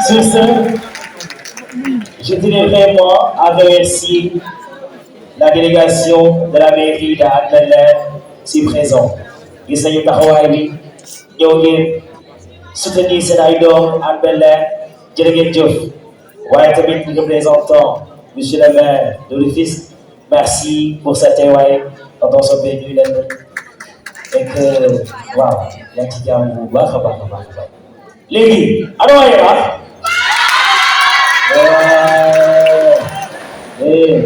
Sur ce, je tenais vraiment à remercier la délégation de la mairie de Hann Bel-Air si présent. Gis nañu taxawaay bi ñëw ngeen soutenir seen ay doom Hann Bel-Air jërë ngeen jëf waaye tamit représentant monsieur le maire de Rufisque merci pour sa teewaay tonton Sopé ñuy leen et que waaw yaa ngi ci jàmm bu baax a baax a baax léegi ana waa Yaraax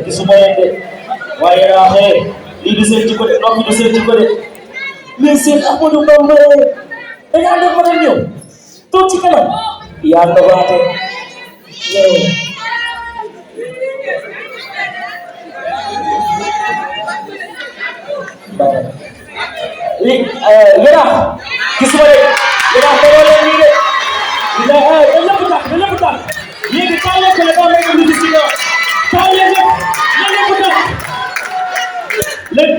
gisuma leen de waa Yaraax lii du seen jikko de noppi du seen jikko de mais seen Ahmadou Bamba da nga ànd ak ma ñëw toog ci kanam yaa ngi baate li Yaraax gisuma de Yaraax dañoo leen nii de dañ lépp tax léegi kaa lekk la daa lekk lu si ñëw kaa lekk tax lépp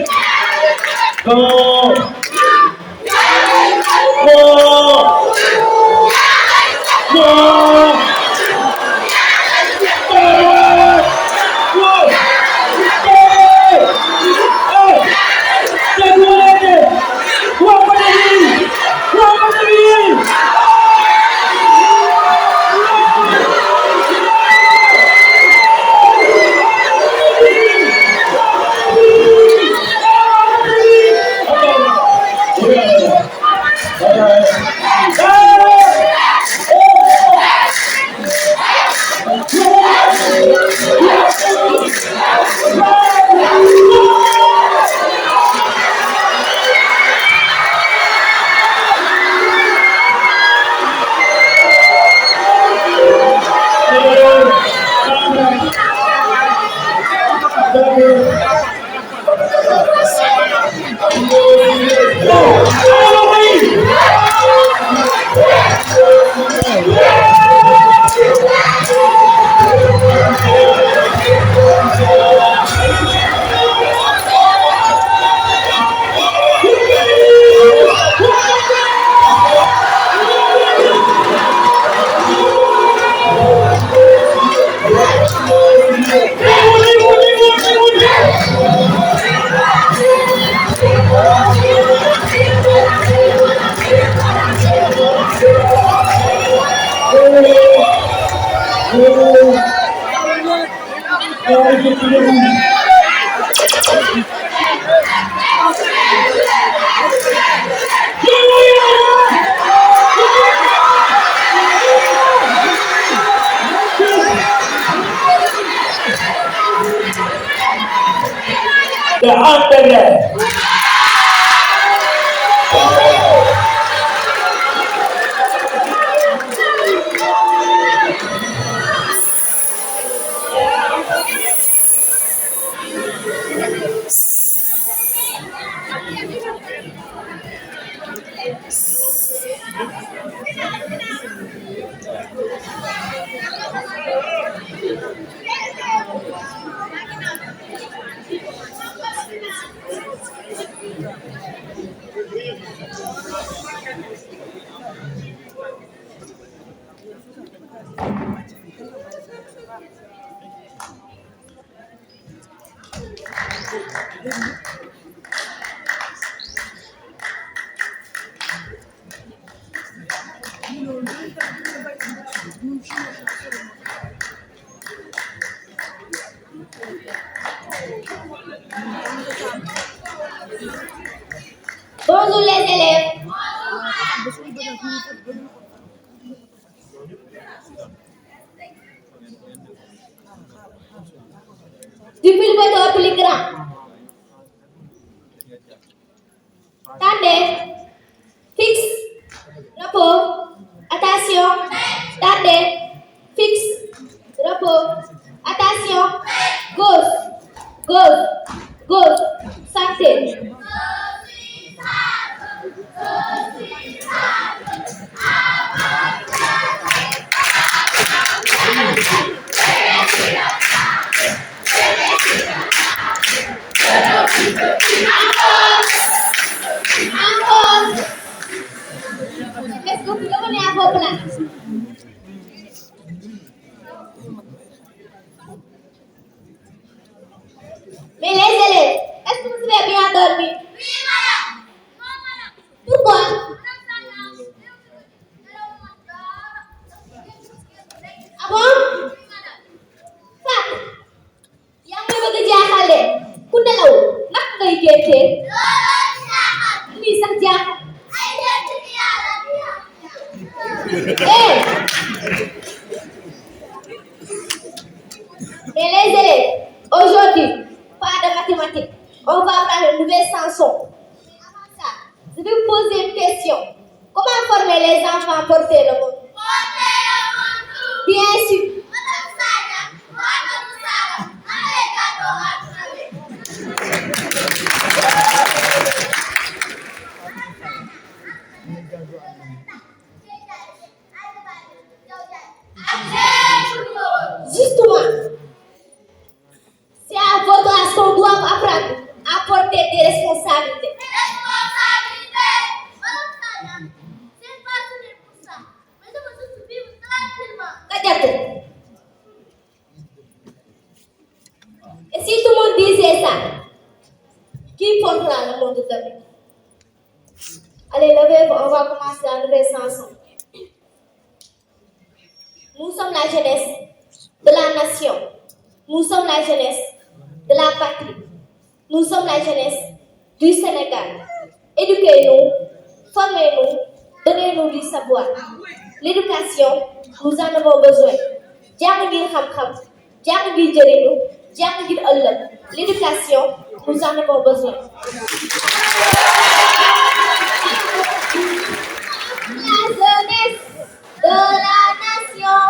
non de Hann Bel-Air. Bonjour les élèves. Du plus petit au plus grand. Tardez. Fixe. Repos. Attention. Tardez. Fixe. Repos. Attention. Gauche. Gauche. Gauche. Santé. Est-ce que vous pouvez venir à vos places? gâteau. Et si tout le monde disait ça, qui portera le monde de demain? Allez, levez-vous, on va commencer à lever ça ensemble. Nous sommes la jeunesse de la nation. Nous sommes la jeunesse de la patrie. Nous sommes la jeunesse du Sénégal. Éduquez-nous, formez-nous, donnez-nous du savoir. L'éducation, nous en avons besoin. Jàng ngir xam-xam, jàng ngir jëriñu, jàng ngir ëllëg. L'éducation, nous en avons besoin. La jeunesse de la nation,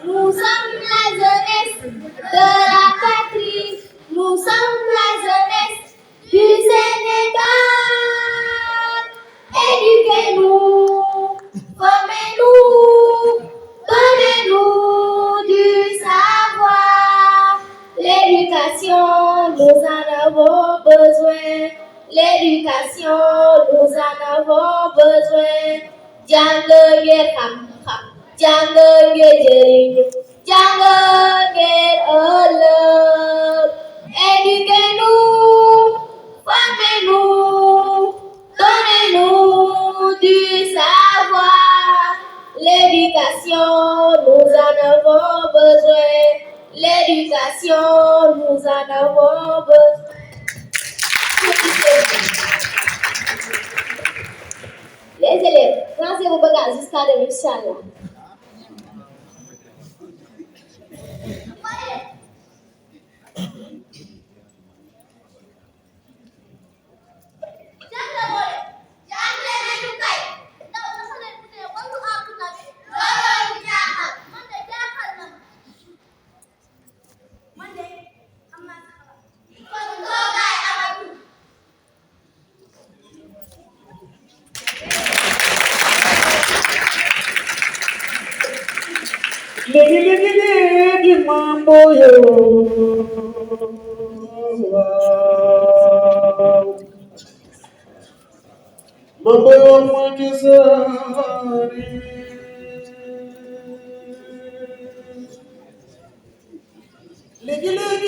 nous sommes la jeunesse de la patrie, nous sommes la jeunesse du Sénégal. Éduquez-nous, formez-nous, donnez-nous du savoir. L'éducation, nous en avons besoin. L'éducation, nous en avons besoin. Jàng ngir xam-xam, jàng ngir jëriñu, jàng ngir ëllëg. Éduquez-nous, formez-nous, donnez-nous du savoir. L'éducation, nous en avons besoin. L'éducation, nous en avons besoin. Les élèves, lancez vos bagages jusqu'à demain, Inch'Allah. Legi mambo yo. Mambo yo mwakizari. Legi mambo.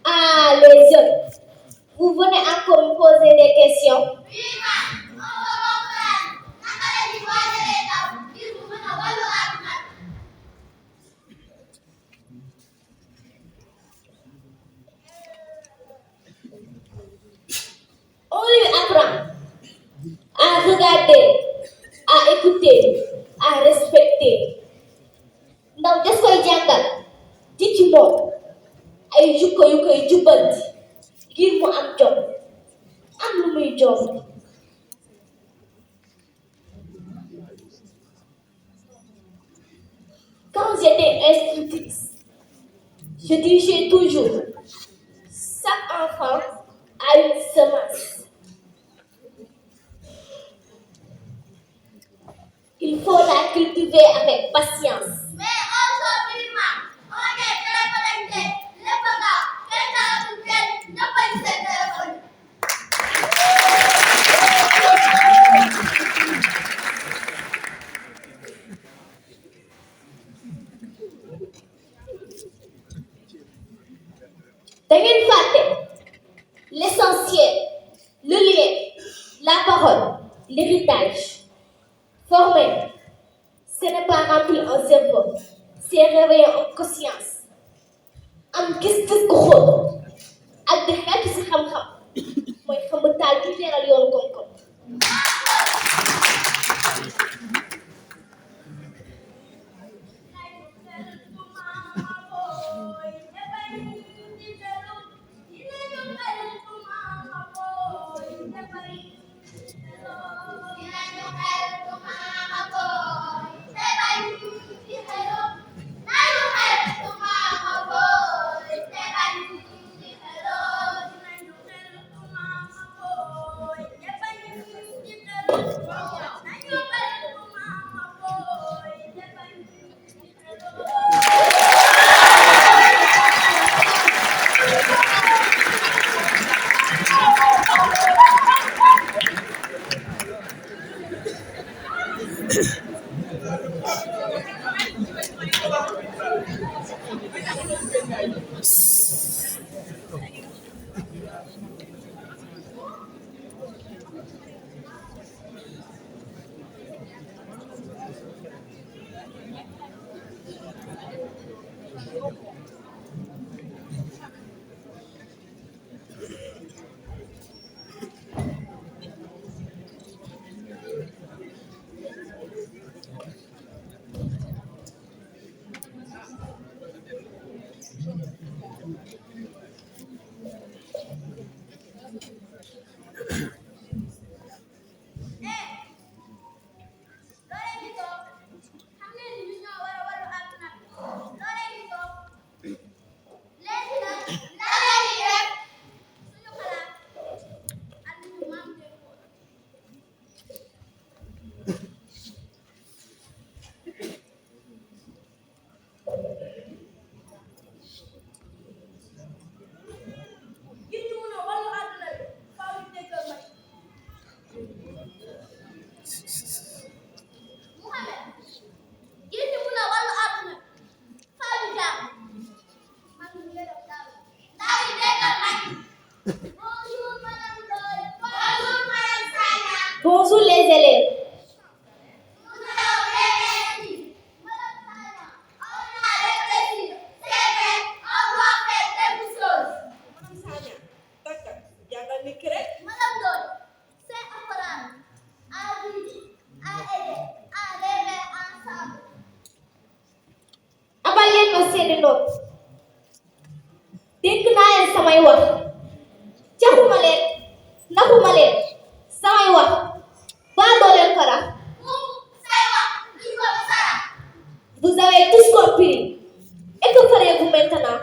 Ah, les jeunes, vous venez encore me poser des questions. On lui apprend à regarder, à écouter, à respecter. Ndaw des koy jàngal di ci moom ay jukko yu koy jubbanti ngir mu am jom am lu muy jom. Quand j'étais institutrice, je disais toujours, chaque enfant a une semence. Il faut la cultiver avec patience. Mais aujourd'hui, on est très connectés. Les parents, les gens, ne pas se téléphoner. l'essentiel, le lien, la parole, l'héritage. Former, ce n'est pas remplir un cerveau, c'est réveiller en conscience. Am gis-gis gu xóot ak di xeetu si xam-xam mooy xam taal ki leeral yoonu koom-koom. Bonjour les élèves. Abal leen ma seeni noot dégg naa leen samay wax jaxuma leen naxuma leen samay wax baa doo leen ko rax. Vous avez tous compris. Et que ferez-vous maintenant?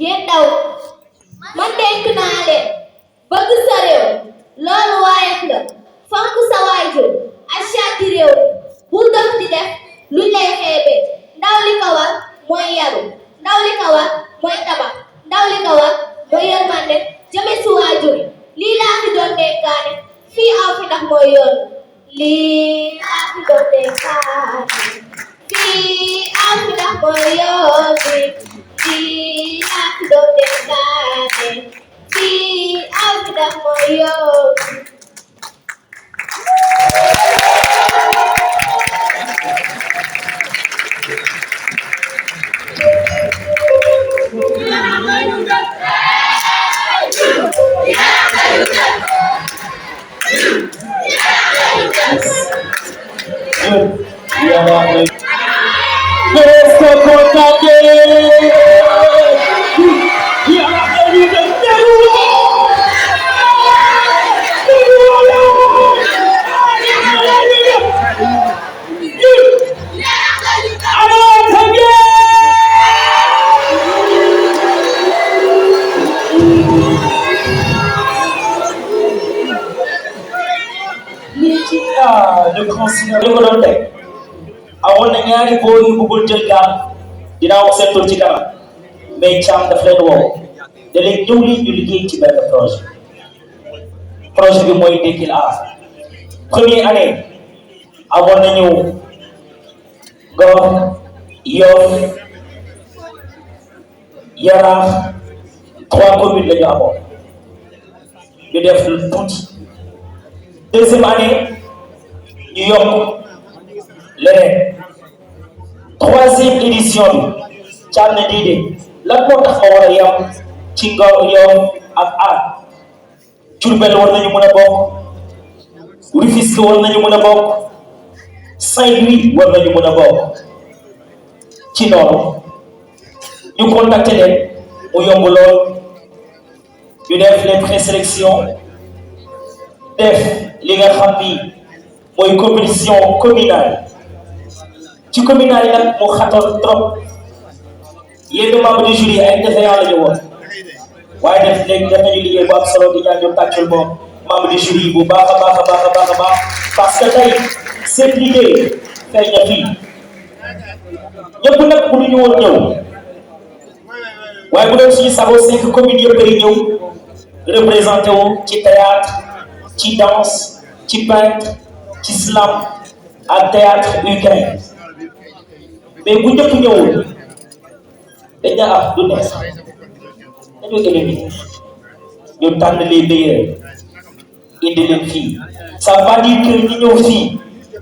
Yéen ndaw man dénk naa leen bëgg sa réew loolu waayef la fonk sa waajur ak caati réew bu dox di def luñ lay xeebee ndaw li ko war mooy yaru ndaw li ko war mooy tabax ndaw li ko war mooy yërmande jëme si waajur lii laa fi doon dénkaane fii aw fi ndax mooy yoon lii laa fi doon dénkaane fii aw fi ndax mooy yoon fii laa fi doon dénkaane fii aw fi ndax mooy yoon. Le considère li ko doon teg awoon na ñaari góor yu bëggul jël gaal dinaa wax seen tur ci kanam mais Thiam daf leen woo da leen ñëw li ñu liggéey ci benn projet bi mooy Dekkil Aar première année amoon nañu Ngor Yoff Yaraax 3 communes la ñu amoon ñu def tuuti deuxième année ñu yokk leneen troisième édition bi Thiamène Didé lan moo tax ma war a yam ci Ngor Yoff ak Hann Diourbel war nañu mën a bokk Rufisque war nañu mën a bokk Saint-Louis war nañu mën a bokk ci noonu ñu contacté leen mu yomb lool ñu def les présélections def li nga xam ni mooy compétition communale ci communale yi nag mu xatoon trop yenn membre du jury ay défaillant la ñu woon waaye def léegi def nañu liggéey bu am solo di ñaan ñu tàccul moom membre du jury bu baax a baax a baax a baax a baax parce que tey seen liggéey feeñ na fii ñëpp nag mënuñu woon ñëw waaye bu doon suñu sago 5 communes yëpp ay ñëw représenté wu ci théâtre ci danse ci peintre ci slam ak théâtre U15 mais bu ñëpp ñëwul dañ na du neex dañoo éliminer ñu tànn les meilleurs indi leen fii ça veut pas dire que ñi ñëw fii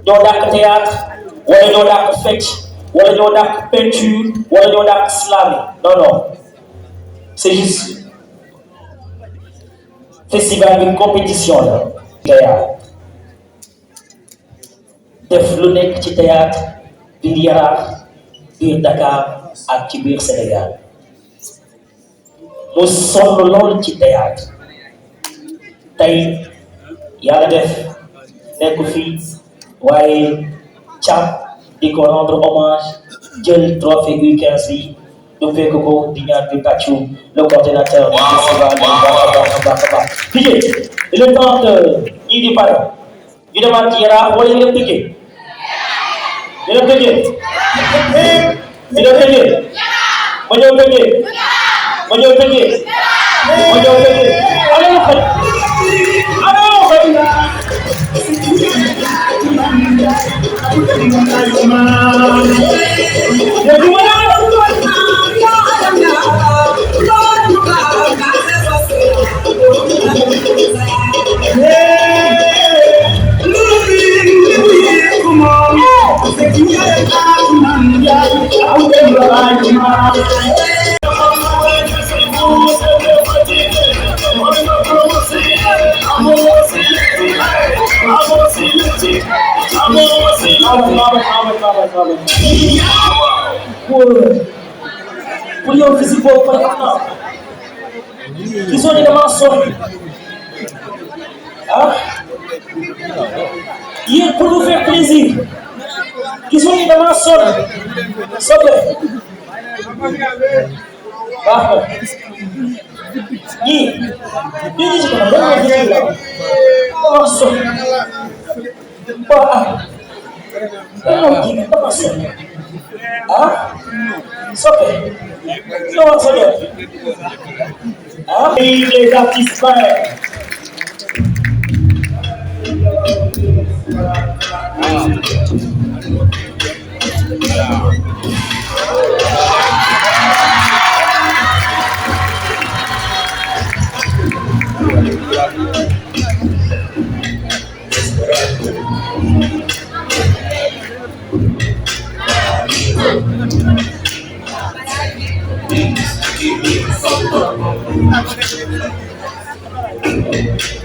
ñoo dàq théâtre wala ñoo dàq fecc wala ñoo dàq peinture wala ñoo dàq slam non non c'est juste festival bi compétition la théâtre def lu nekk ci théâtre biir Yaraax biir Dakar ak ci biir Sénégal mu sonn lool ci théâtre tey yàlla def nekk fii waaye Thiam di ko rendre hommage jël trophée U15 bi ñu fekk ko di ñaan di tàccu le coordinateur du festival baax. Il est temps que ñii di pare ñu demaat ci Yaraax wala ñu dem Tëngéej ñu dem Tëngéej ñu dem Tëngéej ma ñëw Tëngéej ma ñëw Tëngéej ma ñëw Tëngéej allo xëy allo xëy pour yow physique boobu par exemple gisoo ni damaa sonn ah yéen pour nous faire plaisir gisoo ni damaa sonn soppe baax na ñii ñii ci kanam dama gis la damaa sonn ah dama sonn ah soppe yow ak sa jot ah les artistes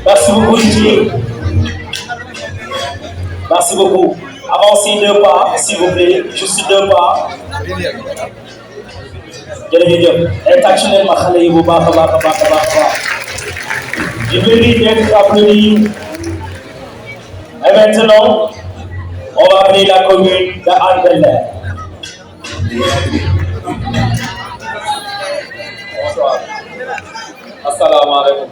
Merci beaucoup, Didier. Merci beaucoup. Avancez 2 pas, s'il vous plaît. Juste 2 pas. Jërëjëf. Et tâchez ma xale yi bu baax a baax a baax a baax. Je mérite d'être applaudi. Et maintenant, on va appeler la commune de Hann Bel-Air. Bonsoir. Assalamu alaikum.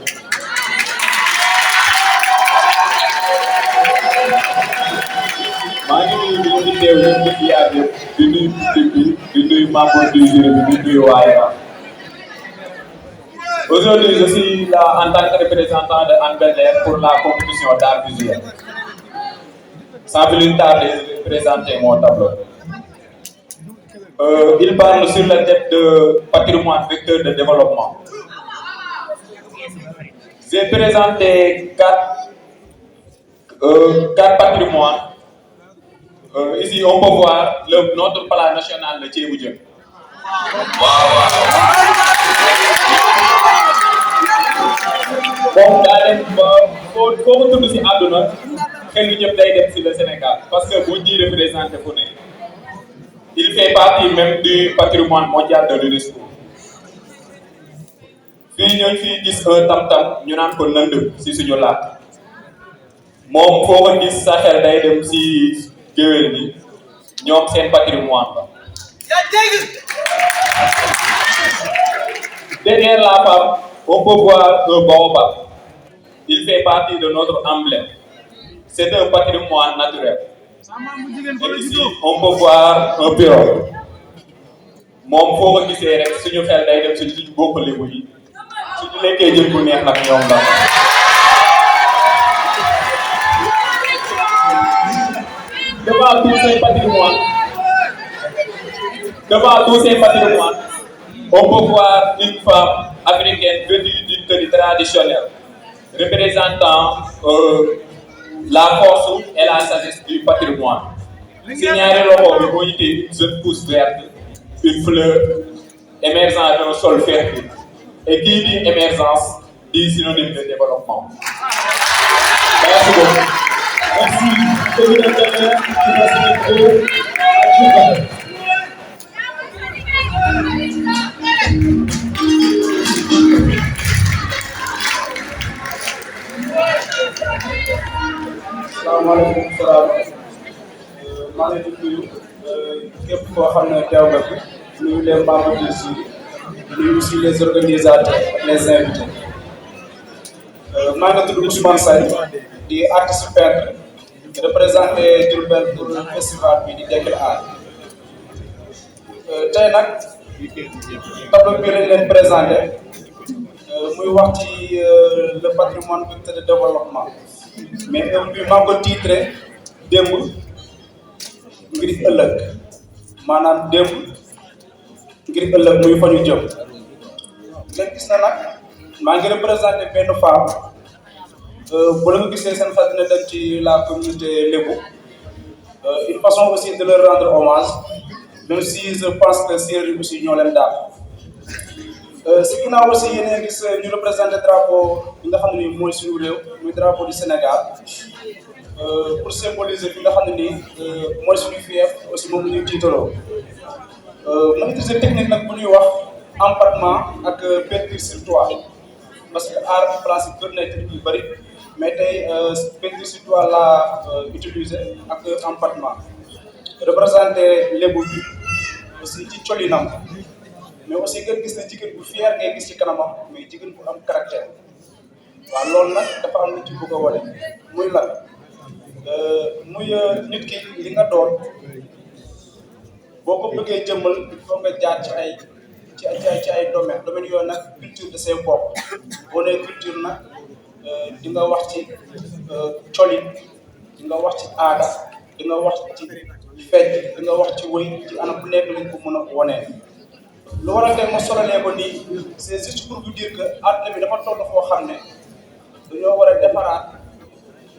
maa ngi nuyu ñu teew ñëpp di ziar ñëpp di nuyu public bi di nuyu membre du jury bi di nuyu waa Yaraax. Aujourd'hui, je suis là en tant que représentant de Hann Bel-Air pour la compétition d'art visuel. Sans plus tarder, je vais présenter mon tableau. Il parle sur le thème de patrimoine vecteur de développement. J'ai présenté quatre patrimoines. Ici, on peut voir notre plat national de Tchéboudjé. Bon, faut que nous soyons adonnés, que nous sommes le Sénégal. Parce que vous dites représenter pour nous. Il fait partie même du patrimoine mondial de l'UNESCO. Si nous avons un tam-tam, nous avons un nand si suñu làkk. Moom foo ko gis sa xel day dem si géwél bi ñoom seen patrimoine la. Derrière la femme, on peut voir un baobab. Il fait partie de notre emblème. C'est un patrimoine naturel. Et ici, on peut voir un pirogue. Moom foo ko gisee rek suñu xel day dem suñu bokk lébu yi suñu lekkee jën bu neex nag ñoom la. Devant tous ces patrimoines, on peut voir une femme africaine vêtue d'une tenue traditionnelle, représentant la force et la sagesse du patrimoine. Signaler le rôle de une jeune pousse verte, une fleur émergeant d'un sol fertile. Et qui dit émergence dit synonyme de développement. Merci beaucoup. Salaamaaleykum salaam maa ngi leen di nuyu képp koo xam ne teew nga fi nuyu les membres du jury nuyu aussi les organisateurs ak les invités maa ngi tudd Ousmane Sagne di artiste peintre représenté Diourbel pour festival bi di Dekkil Art tey nag tableau bi lañ leen présenté muy wax ci le patrimoine vecteur de développement. Mais œuvre bi maa ngi ko titré démb ngir ëllëg maanaam démb ngir ëllëg muy fa ñu jëm léegi gis na nag maa ngi représenté benn femme bu la nga gisee seen xel dina dem ci la communauté lébu une façon aussi de leur rendre hommage même si je pense que séeréer aussi ñoo leen daal si ginnaaw aussi yéen a gis ñu représenté drapeau bi nga xam ne nii mooy suñu réew muy drapeau du Sénégal pour symboliser bi nga xam ne nii mooy suñu fief aussi moom la ñuy tiitaloo ma utiliser technique nag bu ñuy wax empattement ak peinture sur toile parce que art plastique bëri na technique yu bëri mais tey peinture sur toile laa utiliser ak empattement représenté lébu bi aussi ci colinam mais aussi ngeen gis ne jigéen bu fier ngay gis ci kanamam mais jigéen bu am caractère waaw loolu nag dafa am lu ci bëgg a wane muy lan muy nit ki li nga doon boo ko bëggee jëmmal il faut nga jaar ci ay domaines yooyu nag culture de ses bopp boo nee culture nag di nga wax ci colin di nga wax ci aada di nga wax ci fecc di nga wax ci wëy ci anam bu nekk lañ ko mën a wonee lu war a tey ma sololee ko nii c'est juste pour vous dire que àdduna bi dafa toll foo xam ne dañoo war a defaraat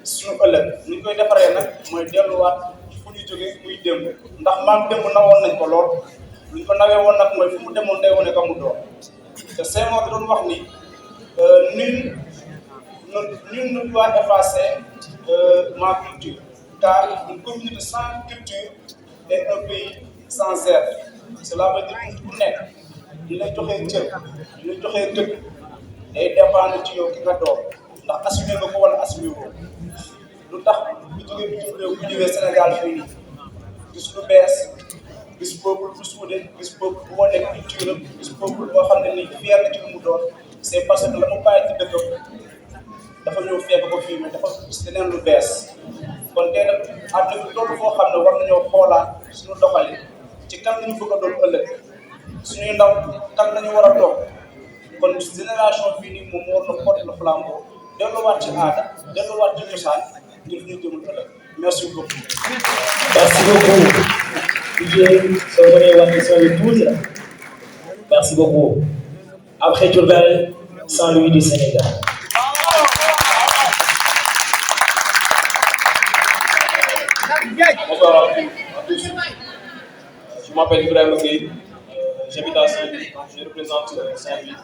suñu ëllëg ni ñu koy defaree nag mooy delluwaat fu ñu jógee muy démb ndax maam démb nawoon nañ ko lool luñ ko nawee woon nag mooy fu mu demoon day wane ka mu doon te Senghor doon wax ni nul ne doit effacer ma culture car une communauté sans culture est un pays sans être. Cela veut dire que ku nekk ñu lay joxee cër ñu lay joxee dëkk day dépendre ci yow ki nga doon ndax assumé nga ko wala assumé ko lu tax bu jógee bitim réew bu ñëwee Sénégal fii nii gis lu bees gis peuple bu suude gis peuple bu wane culture am gis peuple boo xam ne nii fier na ci lu mu doon c'est parce que la mu bàyyi ci dëkkam dafa ñëw fekk ko fii mais dafa gis leneen lu bees kon tey nag àdduna bi loolu foo xam ne war nañoo xoolaat suñu doxalin ci kan lañu bëgg a doon ëllëg suñuy ndaw kan lañu war a toog kon génération bii nii moom war na porter le flambeau delluwaat ci aada delluwaat ci cosaan ngir ñu jëmul ëllëg Merci beaucoup. Merci beaucoup. DJ, Songone Wakiso de Toulouse. Merci beaucoup. Après Diourbel, Saint-Louis du Sénégal. Bonsoir à tous. Je m'appelle Ibrahim Gueye. J'habite à Saint-Louis. Je représente Saint-Louis.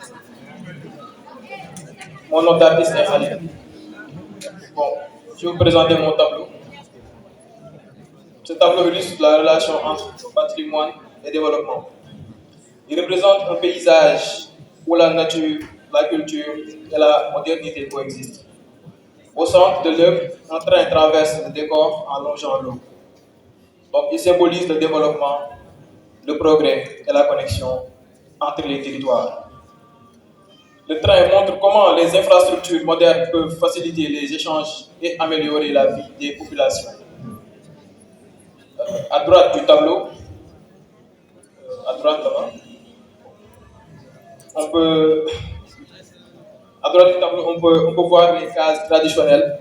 Mon nom d'artiste est Khalid. Bon, je vais vous présenter mon tableau. Ce tableau illustre la relation entre patrimoine et développement. Il représente un paysage où la nature, la culture et la modernité coexistent. Au centre de l'œuvre, un train traverse le décor en longeant l'eau. Donc, il symbolise le développement, le progrès et la connexion entre les territoires. Le train montre comment les infrastructures modernes peuvent faciliter les échanges et améliorer la vie des populations. À droite du tableau, à droite là-bas, on peut voir les cases traditionnelles,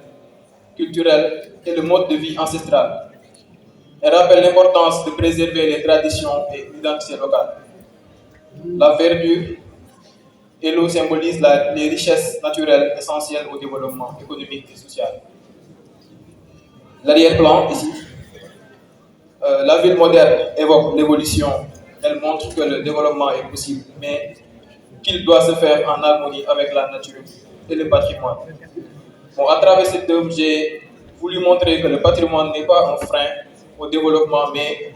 culturelles et le mode de vie ancestral. Elle rappelle l'importance de préserver les traditions et l'identité locale. La verdure et l'eau symbolisent les richesses naturelles essentielles au développement économique et social. L'arrière-plan, ici, la ville moderne évoque l'évolution. Elle montre que le développement est possible, mais qu'il doit se faire en harmonie avec la nature et le patrimoine. Bon, à travers cette œuvre, j'ai voulu montrer que le patrimoine n'est pas un frein au développement, mais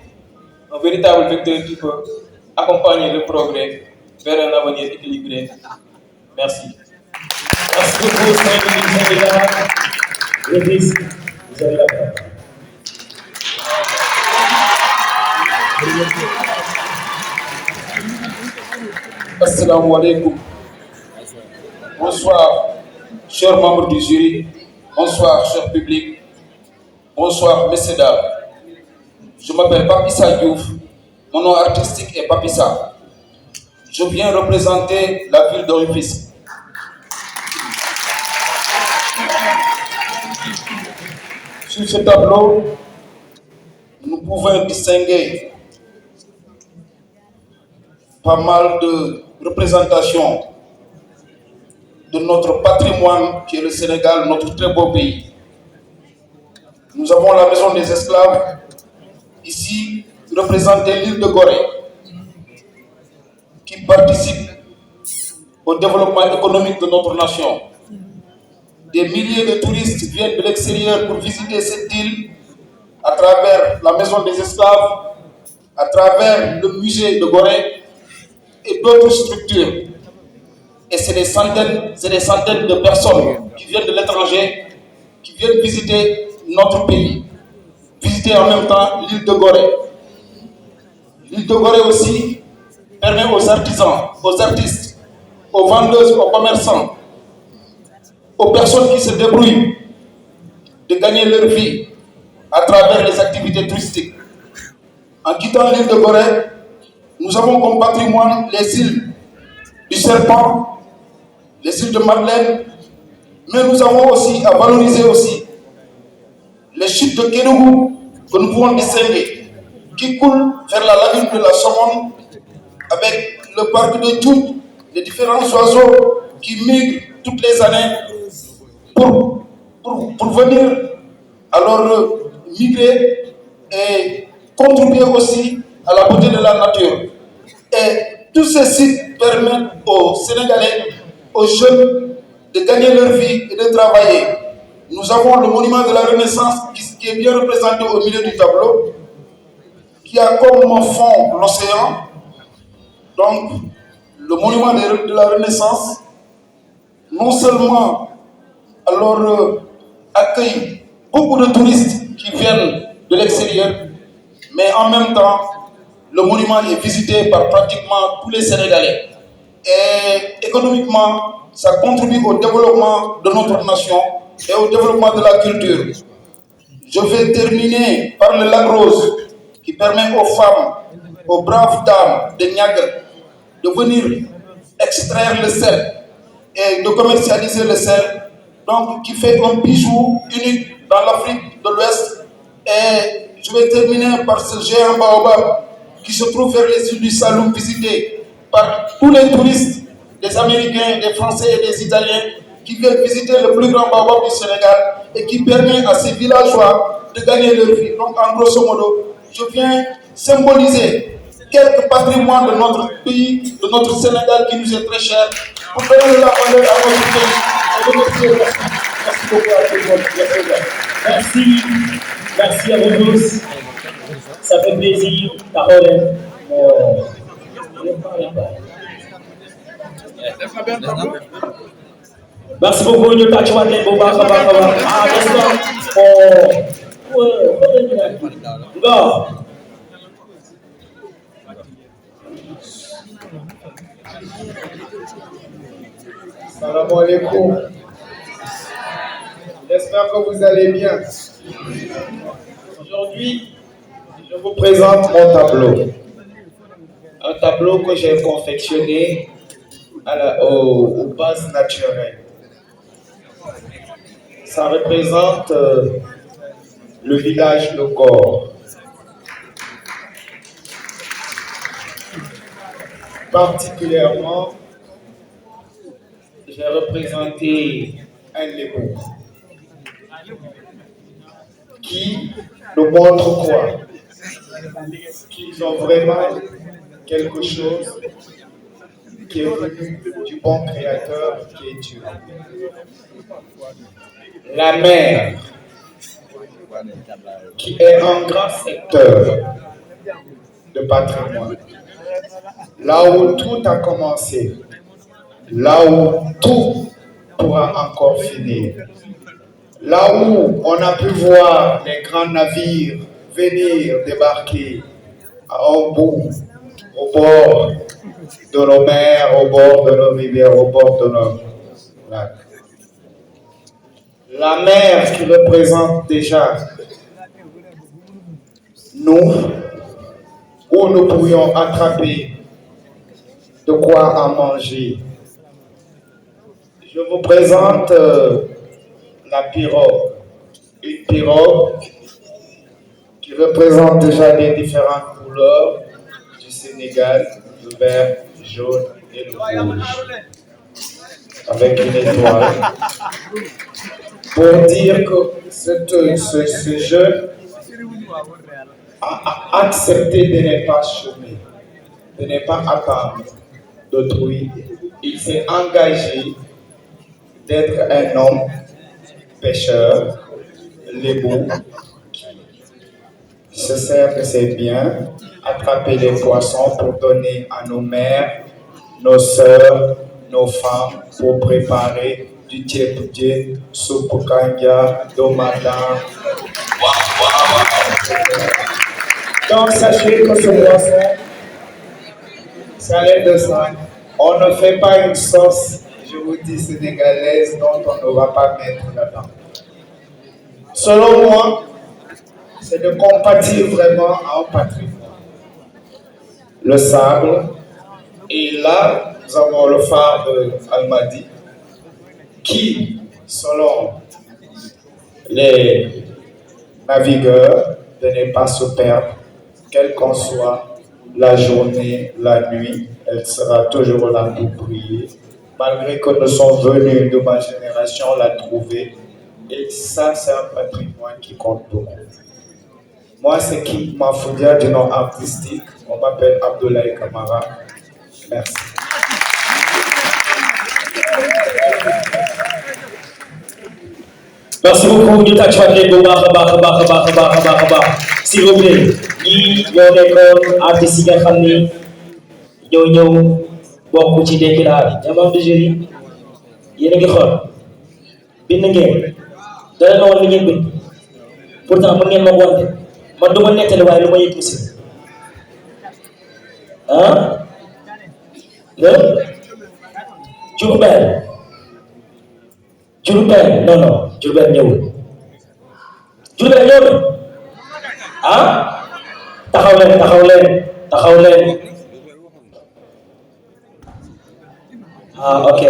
un véritable vecteur qui peut accompagner le progrès vers un avenir équilibré. Merci. Merci beaucoup, Saint-Louis. Révis, vous avez la parole. Assalamu alaikum. Bonsoir, chers membres du jury. Bonsoir, cher public. Bonsoir, messieurs, dames. Je m'appelle Papissa Diouf. Mon nom artistique est Papissa. Je viens représenter la ville de Rufisque. Sur ce tableau, nous pouvons distinguer pas mal de représentations de notre patrimoine qui est le Sénégal, notre très beau pays. Nous avons la maison des esclaves, ici représentée l'île de Gorée, qui participe au développement économique de notre nation. Des milliers de touristes viennent de l'extérieur pour visiter cette île à travers la maison des esclaves, à travers le musée de Gorée et d'autres structures. Et c'est des centaines de personnes qui viennent de l'étranger, qui viennent visiter notre pays, visiter en même temps l'île de Gorée. L'île de Gorée aussi permet aux artisans, aux artistes, aux vendeuses, aux commerçants, aux personnes qui se débrouillent de gagner leur vie à travers les activités touristiques. En quittant l'île de Gorée, nous avons comme patrimoine les îles du Serpent, les îles de Madeleine, mais nous avons aussi à valoriser aussi les chutes de Kédougou que nous pouvons distinguer, qui coulent vers la lagune de la Somone avec le parc de Djoud, les différents oiseaux qui migrent toutes les années pour venir alors migrer et contribuer aussi à la beauté de la nature. Et tous ces sites permettent aux Sénégalais, aux jeunes, de gagner leur vie et de travailler. Nous avons le monument de la Renaissance qui est bien représenté au milieu du tableau, qui a comme fond l'océan. Donc, le monument de la Renaissance, non seulement alors accueille beaucoup de touristes qui viennent de l'extérieur, mais en même temps, le monument est visité par pratiquement tous les Sénégalais. Et économiquement, ça contribue au développement de notre nation et au développement de la culture. Je vais terminer par le lac Rose, qui permet aux femmes, aux braves dames de Niagara de venir extraire le sel et de commercialiser le sel, donc qui fait un bijou unique dans l'Afrique de l'Ouest Et je vais terminer par ce géant baobab qui se trouve vers les îles du Saloum, visité par tous les touristes, des Américains, des Français et des Italiens qui viennent visiter le plus grand baobab du Sénégal et qui permet à ces villageois de gagner leur vie. Donc, en grosso modo, je viens symboliser quelques patrimoines de notre pays, de notre Sénégal qui nous est très cher, pour donner la valeur à notre pays. Merci beaucoup à tout le monde. Merci. Merci à vous tous. Ça fait plaisir. Parole. Merci beaucoup. Nous t'achouons les beaux bas. Salam alaikum. J'espère que vous allez bien. Aujourd'hui, je vous présente mon tableau. Un tableau que j'ai confectionné aux bases naturelles. Ça représente le village de Gor. Particulièrement, j'ai représenté un lébou qui nous montre quoi? Qu'ils ont vraiment quelque chose qui est venu du bon créateur qui est Dieu. La mer, qui est un grand secteur de patrimoine. Là où tout a commencé, là où tout pourra encore finir. Là où on a pu voir les grands navires venir débarquer au bout, au bord de nos mers, au bord de nos rivières, au bord de nos lacs. La mer qui représente déjà nous, où nous pourrions attraper de quoi à manger. Je vous présente la pirogue. Une pirogue qui représente déjà les différentes couleurs du Sénégal, le vert, le jaune et le rouge. Avec une étoile. Pour dire que ce jeune a accepté de ne pas chômer, de ne pas attendre d'autrui. Il s'est engagé d'être un homme pêcheur, lébou, qui se sert de ses biens, attraper les poissons pour donner à nos mères, nos sœurs, nos femmes, pour préparer du tiepoudié, soupe kanya, domadan. Donc sachez que ce poisson, ça lait de sang. On ne fait pas une sauce, je vous dis, sénégalaise dont on ne va pas mettre là-dedans. Selon moi, c'est de compatir vraiment à un patrimoine. Le sable, et là, nous avons le phare de Almadi, qui, selon les navigueurs, de ne pas se perdre, quelle qu'en soit la journée, la nuit, elle sera toujours là pour briller, malgré que nous sommes venus de ma génération la trouver. Et ça, c'est un patrimoine qui compte beaucoup. Moi, c'est qui Mafoudia du nom artistique. On m'appelle Abdoulaye Kamara. Merci. Merci beaucoup. Nous t'achouons s'il vous plaît. Ni ñoo nekkoon artistes yi nga xam ni ñoo ñëw bokk ci déclaré membre de jury yéen a ngi xool bind ngeen dara na woon li ngeen bind pourtant mën ngeen ma wonte man du ma nettali waaye lu ma yëg aussi ah Diourbel non Diourbel ñëwul Diourbel ñëwul ah taxaw leen ah ok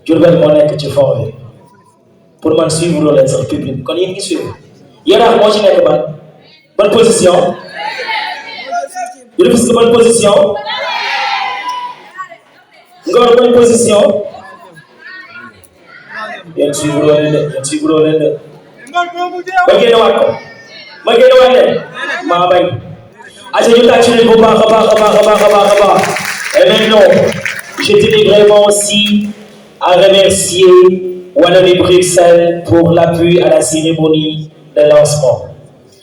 Diourbel moo nekk ci fond bi pour man suivre leen sax public kon yéen ngi suivre Yaraax moo ci nekk ban Bonne position. Rufisque, bonne position. Ngor, bonne position. Yéen suivre leen de. ma génnewaat ko. maa bañ. aca ñu tàcc leen bu baax a baax. Et maintenant, je tenais vraiment aussi à remercier Wannabe Bruxelles pour l'appui à la cérémonie de lancement.